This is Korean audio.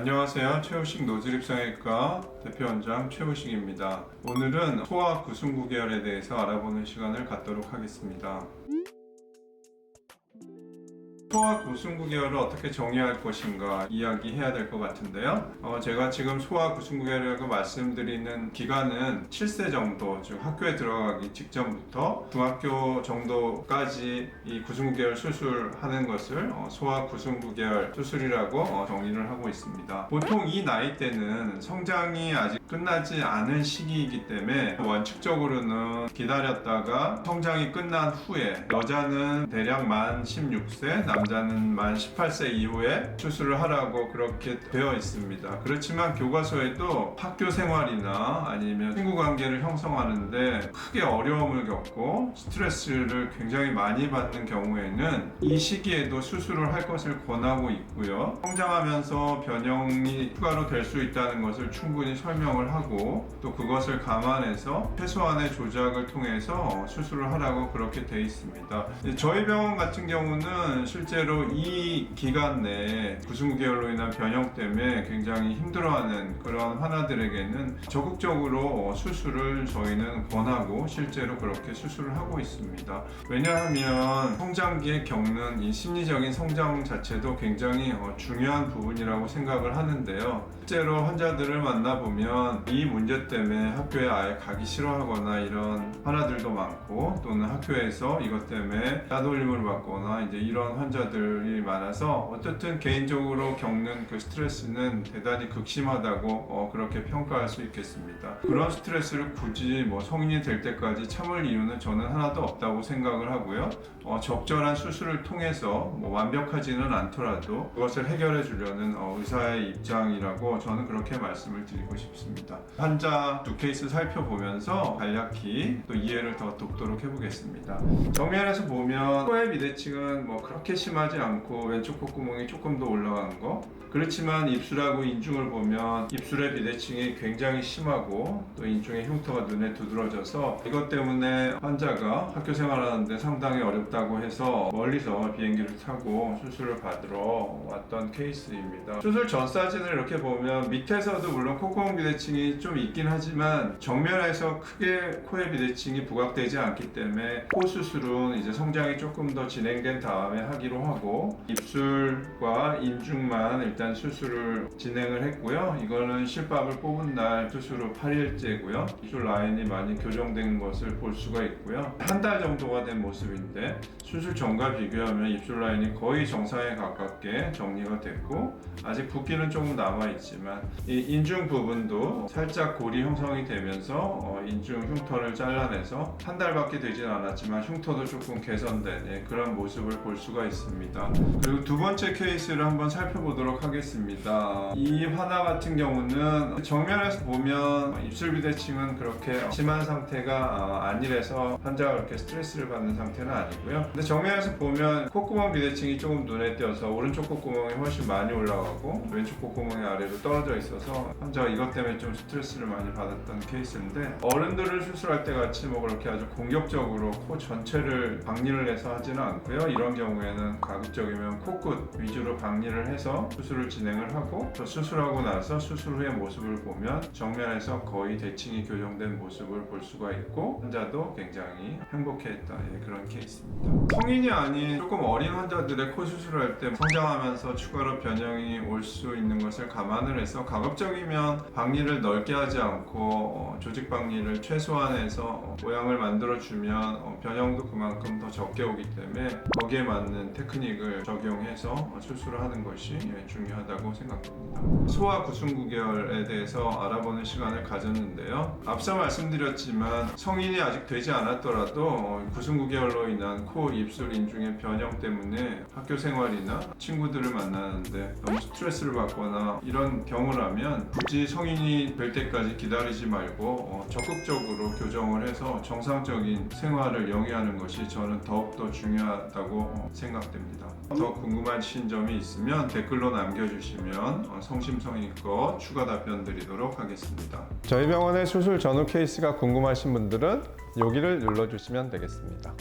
안녕하세요. 최우식 노즐입성외과 대표원장 최우식입니다. 오늘은 소아 구순구결에 대해서 알아보는 시간을 갖도록 하겠습니다. 소아 구순구결을 어떻게 정의할 것인가 이야기해야 될 것 같은데요. 제가 지금 소아 구순구결이라고 말씀드리는 기간은 7세 정도, 즉 학교에 들어가기 직전부터 중학교 정도까지 이 구순구결 수술하는 것을 소아 구순구결 수술이라고 정의를 하고 있습니다. 보통 이 나이 때는 성장이 아직 끝나지 않은 시기이기 때문에 원칙적으로는 기다렸다가 성장이 끝난 후에 여자는 대략 만 16세, 남자는 만 18세 이후에 수술을 하라고 그렇게 되어 있습니다. 그렇지만 교과서에도 학교 생활이나 아니면 친구 관계를 형성하는데 크게 어려움을 겪고 스트레스를 굉장히 많이 받는 경우에는 이 시기에도 수술을 할 것을 권하고 있고요. 성장하면서 변형이 추가로 될 수 있다는 것을 충분히 설명을 하고 또 그것을 감안해서 최소한의 조작을 통해서 수술을 하라고 그렇게 되어 있습니다. 저희 병원 같은 경우는 실제로 이 기간 내에 구순구결로 인한 변형 때문에 굉장히 힘들어하는 그런 환자들에게는 적극적으로 수술을 저희는 권하고 실제로 그렇게 수술을 하고 있습니다. 왜냐하면 성장기에 겪는 이 심리적인 성장 자체도 굉장히 중요한 부분이라고 생각을 하는데요. 실제로 환자들을 만나보면 이 문제 때문에 학교에 아예 가기 싫어하거나 이런 환자들도 많고 또는 학교에서 이것 때문에 따돌림을 받거나 이제 이런 환자들이 많아서 어쨌든 개인적으로 겪는 그 스트레스는 대단히 극심하다고 그렇게 평가할 수 있겠습니다. 그런 스트레스를 굳이 성인이 될 때까지 참을 이유는 저는 하나도 없다고 생각을 하고요. 적절한 수술을 통해서 완벽하지는 않더라도 그것을 해결해 주려는 의사의 입장이라고 저는 그렇게 말씀을 드리고 싶습니다. 환자 두 케이스 살펴보면서 간략히 또 이해를 더 돕도록 해보겠습니다. 정면에서 보면 코의 비대칭은 그렇게 심하지 않고 왼쪽 콧구멍이 조금 더 올라간 거, 그렇지만 입술하고 인중을 보면 입술의 비대칭이 굉장히 심하고 또 인중의 흉터가 눈에 두드러져서 이것 때문에 환자가 학교 생활하는데 상당히 어렵다고 해서 멀리서 비행기를 타고 수술을 받으러 왔던 케이스입니다. 수술 전 사진을 이렇게 보면 밑에서도 물론 콧구멍 비대칭이 좀 있긴 하지만 정면에서 크게 코의 비대칭이 부각되지 않기 때문에 코 수술은 이제 성장이 조금 더 진행된 다음에 하기로 하고 입술과 인중만 일단 수술을 진행을 했고요. 이거는 실밥을 뽑은 날 수술 후 8일째고요. 입술 라인이 많이 교정된 것을 볼 수가 있고요. 한 달 정도가 된 모습인데 수술 전과 비교하면 입술 라인이 거의 정상에 가깝게 정리가 됐고 아직 붓기는 조금 남아있지만 이 인중 부분도 살짝 골이 형성이 되면서 인중 흉터를 잘라내서 한 달밖에 되진 않았지만 흉터도 조금 개선된 그런 모습을 볼 수가 있습니다. 그리고 두 번째 케이스를 한번 살펴보도록 하겠습니다. 이 환자 같은 경우는 정면에서 보면 입술 비대칭은 그렇게 심한 상태가 아니라서 환자가 그렇게 스트레스를 받는 상태는 아니고요. 근데 정면에서 보면 콧구멍 비대칭이 조금 눈에 띄어서 오른쪽 콧구멍이 훨씬 많이 올라가고 왼쪽 콧구멍이 아래로 떨어져 있어서 환자가 이것 때문에 좀 스트레스를 많이 받았던 케이스인데 어른들을 수술할 때 같이 그렇게 아주 공격적으로 코 전체를 박리를 해서 하지는 않고요. 이런 경우에는 가급적이면 코끝 위주로 박리를 해서 수술을 진행을 하고 또 수술하고 나서 수술 후의 모습을 보면 정면에서 거의 대칭이 교정된 모습을 볼 수가 있고 환자도 굉장히 행복해했던 그런 케이스입니다. 성인이 아닌 조금 어린 환자들의 코 수술을 할 때 성장하면서 추가로 변형이 올 수 있는 것을 감안을 해서 가급적이면 박리를 넓게 하지 않고 조직 박리를 최소한해서 모양을 만들어주면 변형도 그만큼 더 적게 오기 때문에 거기에 맞는 테크닉을 적용해서 수술을 하는 것이 중요하다고 생각합니다. 소아 구순구결에 대해서 알아보는 시간을 가졌는데요. 앞서 말씀드렸지만 성인이 아직 되지 않았더라도 구순구결로 인한 코, 입술, 인중의 변형 때문에 학교 생활이나 친구들을 만나는데 너무 스트레스를 받거나 이런 경우라면 굳이 성인이 될 때까지 기다리지 말고 적극적으로 교정을 해서 정상적인 생활을 영위하는 것이 저는 더욱더 중요하다고 생각됩니다. 더 궁금하신 점이 있으면 댓글로 남겨주시면 성심성의껏 추가 답변 드리도록 하겠습니다. 저희 병원의 수술 전후 케이스가 궁금하신 분들은 여기를 눌러주시면 되겠습니다.